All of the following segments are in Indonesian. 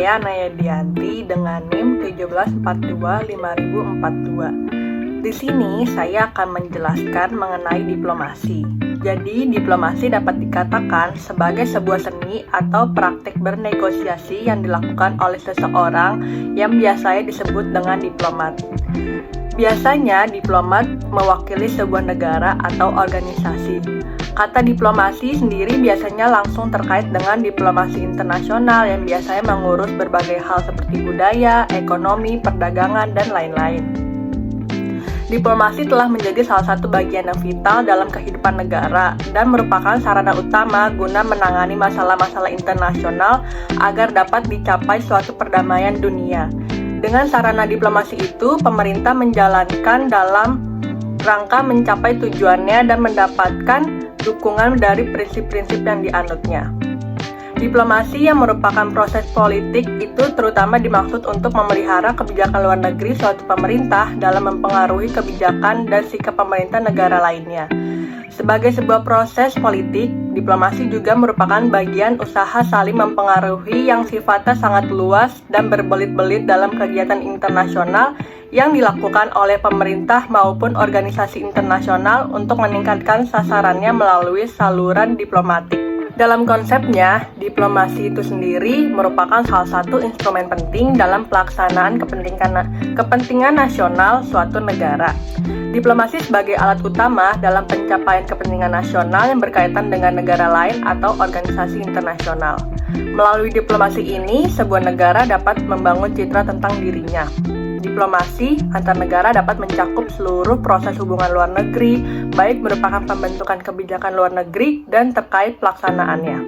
saya Naya Dianti dengan NIM 1742542. Di sini saya akan menjelaskan mengenai diplomasi. Jadi, diplomasi dapat dikatakan sebagai sebuah seni atau praktik bernegosiasi yang dilakukan oleh seseorang yang biasanya disebut dengan diplomat. Biasanya, diplomat mewakili sebuah negara atau organisasi. Kata diplomasi sendiri biasanya langsung terkait dengan diplomasi internasional yang biasanya mengurus berbagai hal seperti budaya, ekonomi, perdagangan, dan lain-lain. Diplomasi telah menjadi salah satu bagian yang vital dalam kehidupan negara dan merupakan sarana utama guna menangani masalah-masalah internasional agar dapat dicapai suatu perdamaian dunia. Dengan sarana diplomasi itu, pemerintah menjalankan dalam rangka mencapai tujuannya dan mendapatkan dukungan dari prinsip-prinsip yang dianutnya. Diplomasi yang merupakan proses politik itu terutama dimaksud untuk memelihara kebijakan luar negeri suatu pemerintah dalam mempengaruhi kebijakan dan sikap pemerintah negara lainnya. Sebagai sebuah proses politik, diplomasi juga merupakan bagian usaha saling mempengaruhi yang sifatnya sangat luas dan berbelit-belit dalam kegiatan internasional yang dilakukan oleh pemerintah maupun organisasi internasional untuk meningkatkan sasarannya melalui saluran diplomatik. Dalam konsepnya, diplomasi itu sendiri merupakan salah satu instrumen penting dalam pelaksanaan kepentingan nasional suatu negara. Diplomasi sebagai alat utama dalam pencapaian kepentingan nasional yang berkaitan dengan negara lain atau organisasi internasional. Melalui diplomasi ini, sebuah negara dapat membangun citra tentang dirinya. Diplomasi antar negara dapat mencakup seluruh proses hubungan luar negeri, baik merupakan pembentukan kebijakan luar negeri dan terkait pelaksanaannya.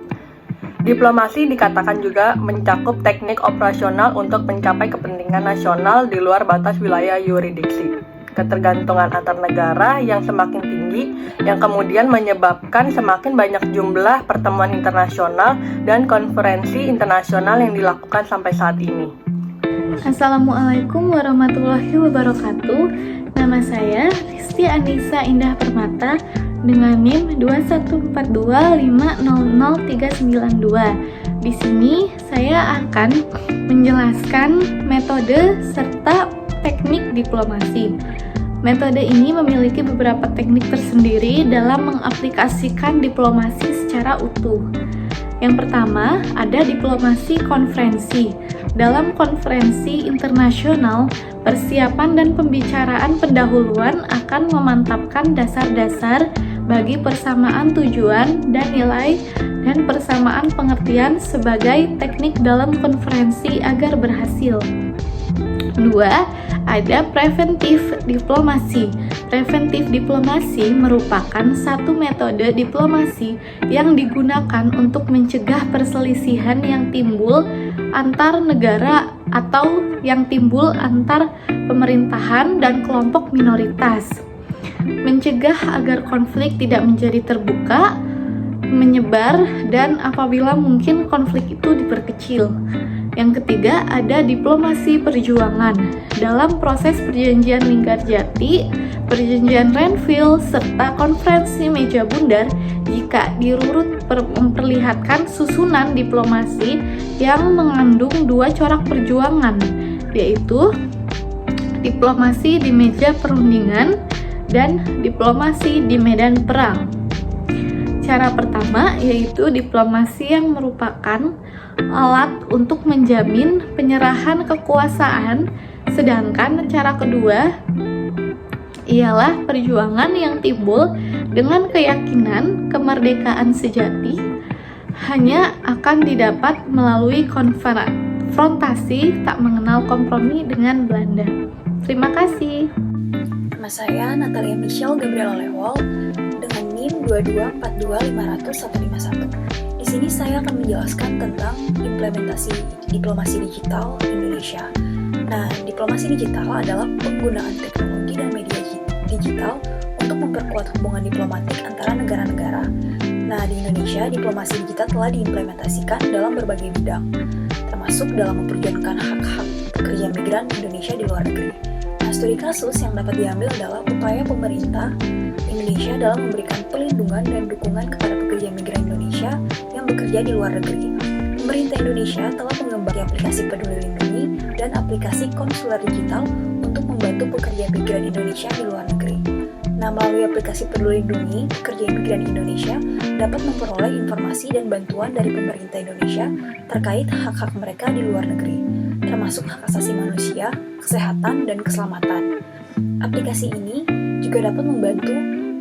Diplomasi dikatakan juga mencakup teknik operasional untuk mencapai kepentingan nasional di luar batas wilayah yurisdiksi. Ketergantungan antar negara yang semakin tinggi, yang kemudian menyebabkan semakin banyak jumlah pertemuan internasional dan konferensi internasional yang dilakukan sampai saat ini. Assalamualaikum warahmatullahi wabarakatuh. Nama saya Risti Anissa Indah Permata dengan NIM 21425000392. Di sini saya akan menjelaskan metode serta teknik diplomasi. Metode ini memiliki beberapa teknik tersendiri dalam mengaplikasikan diplomasi secara utuh. Yang pertama, ada diplomasi konferensi. Dalam konferensi internasional, persiapan dan pembicaraan pendahuluan akan memantapkan dasar-dasar bagi persamaan tujuan dan nilai dan persamaan pengertian sebagai teknik dalam konferensi agar berhasil. 2. Ada preventif diplomasi. Preventif diplomasi merupakan satu metode diplomasi yang digunakan untuk mencegah perselisihan yang timbul antar negara atau yang timbul antar pemerintahan dan kelompok minoritas. Mencegah agar konflik tidak menjadi terbuka, menyebar, dan apabila mungkin konflik itu diperkecil. Yang ketiga, ada diplomasi perjuangan. Dalam proses perjanjian Linggarjati, perjanjian Renville, serta konferensi meja bundar, jika dirurut memperlihatkan susunan diplomasi yang mengandung dua corak perjuangan, yaitu diplomasi di meja perundingan dan diplomasi di medan perang. Cara pertama yaitu diplomasi yang merupakan alat untuk menjamin penyerahan kekuasaan, sedangkan cara kedua ialah perjuangan yang timbul dengan keyakinan kemerdekaan sejati hanya akan didapat melalui konfrontasi tak mengenal kompromi dengan Belanda. Terima kasih. Nama saya Natalia Michelle Gabriela Lewol dengan NIM 224250051. Di sini saya akan menjelaskan tentang implementasi diplomasi digital Indonesia. Nah, diplomasi digital adalah penggunaan teknologi dan media digital untuk memperkuat hubungan diplomatik antara negara-negara. Nah, di Indonesia, diplomasi digital telah diimplementasikan dalam berbagai bidang, termasuk dalam memperjuangkan hak-hak pekerja migran Indonesia di luar negeri. Nah, studi kasus yang dapat diambil adalah upaya pemerintah Indonesia dalam memberikan perlindungan dan dukungan kepada pekerja migran Indonesia yang bekerja di luar negeri. Pemerintah Indonesia telah mengembangkan mengembangkan aplikasi Peduli Lindungi dan aplikasi konsuler digital untuk membantu pekerja migran Indonesia di luar negeri. Nah, melalui aplikasi Peduli Lindungi, pekerja migran Indonesia dapat memperoleh informasi dan bantuan dari pemerintah Indonesia terkait hak-hak mereka di luar negeri, termasuk hak asasi manusia, kesehatan, dan keselamatan. Aplikasi ini juga dapat membantu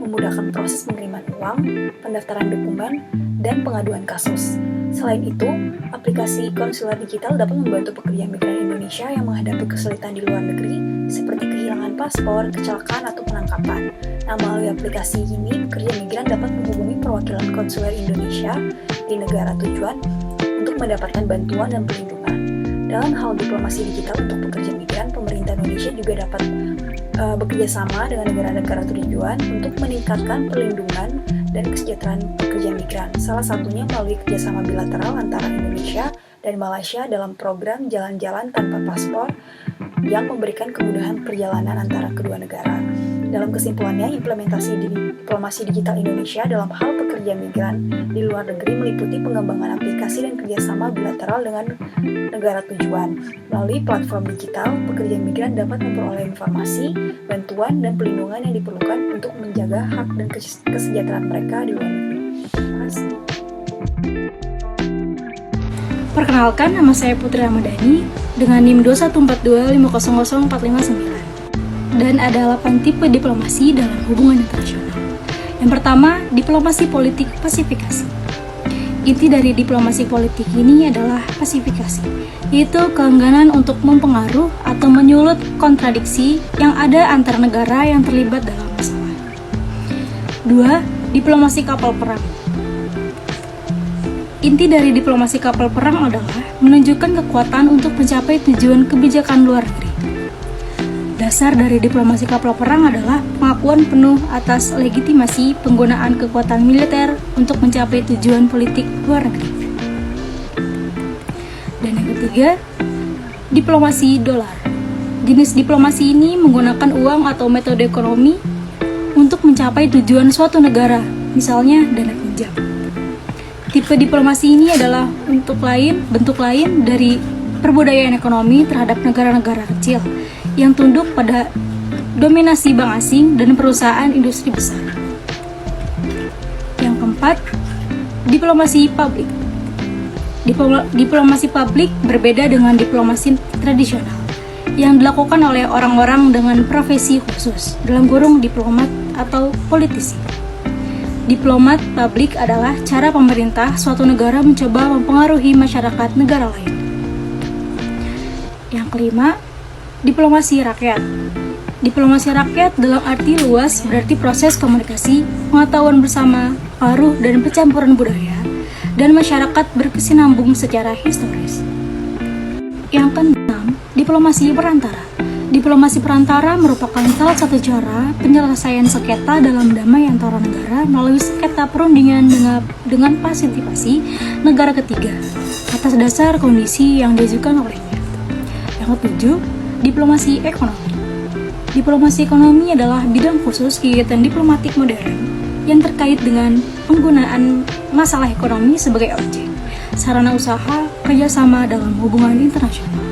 memudahkan proses pengiriman uang, pendaftaran dokumen, dan pengaduan kasus. Selain itu, aplikasi konsuler digital dapat membantu pekerja migran Indonesia yang menghadapi kesulitan di luar negeri, seperti kehilangan paspor, kecelakaan, atau penangkapan. Nah, melalui aplikasi ini, pekerja migran dapat menghubungi perwakilan konsuler Indonesia di negara tujuan untuk mendapatkan bantuan dan perlindungan. Dalam hal diplomasi digital untuk pekerja migran, pemerintah Indonesia juga dapat bekerja sama dengan negara-negara tujuan untuk meningkatkan perlindungan dan kesejahteraan pekerja migran. Salah satunya melalui kerjasama bilateral antara Indonesia dan Malaysia dalam program jalan-jalan tanpa paspor yang memberikan kemudahan perjalanan antara kedua negara. Dalam kesimpulannya, implementasi diplomasi digital Indonesia dalam hal pekerja migran di luar negeri meliputi pengembangan aplikasi dan kerjasama bilateral dengan negara tujuan. Melalui platform digital, pekerja migran dapat memperoleh informasi, bantuan, dan perlindungan yang diperlukan untuk menjaga hak dan kesejahteraan mereka di luar negeri. Terima kasih. Perkenalkan, nama saya Putri Ramadhani dengan NIM 21425000459 dan ada 8 tipe diplomasi dalam hubungan internasional. Yang pertama, diplomasi politik pasifikasi. Inti dari diplomasi politik ini adalah pasifikasi, yaitu keengganan untuk mempengaruhi atau menyulut kontradiksi yang ada antar negara yang terlibat dalam masalah. 2. Diplomasi kapal perang. Inti dari diplomasi kapal perang adalah menunjukkan kekuatan untuk mencapai tujuan kebijakan luar negeri. Dasar dari diplomasi kapal perang adalah pengakuan penuh atas legitimasi penggunaan kekuatan militer untuk mencapai tujuan politik luar negeri. Dan yang ketiga, diplomasi dolar. Jenis diplomasi ini menggunakan uang atau metode ekonomi untuk mencapai tujuan suatu negara, misalnya dana pinjam. Tipe diplomasi ini adalah bentuk lain dari perbudayaan ekonomi terhadap negara-negara kecil yang tunduk pada dominasi bank asing dan perusahaan industri besar. Yang keempat, diplomasi publik. Diplomasi publik berbeda dengan diplomasi tradisional yang dilakukan oleh orang-orang dengan profesi khusus, dalam kurung diplomat atau politisi. Diplomat publik adalah cara pemerintah suatu negara mencoba mempengaruhi masyarakat negara lain. Yang kelima, diplomasi rakyat. Diplomasi rakyat dalam arti luas berarti proses komunikasi, pengetahuan bersama, pengaruh dan pencampuran budaya, dan masyarakat berkesinambung secara historis. Yang keenam, diplomasi perantara. Diplomasi perantara merupakan salah satu cara penyelesaian sengketa dalam damai antara negara melalui sengketa perundingan dengan partisipasi negara ketiga atas dasar kondisi yang diajukan olehnya. Yang ketujuh, diplomasi ekonomi. Diplomasi ekonomi adalah bidang khusus kegiatan diplomatik modern yang terkait dengan penggunaan masalah ekonomi sebagai objek, sarana usaha, kerjasama dalam hubungan internasional.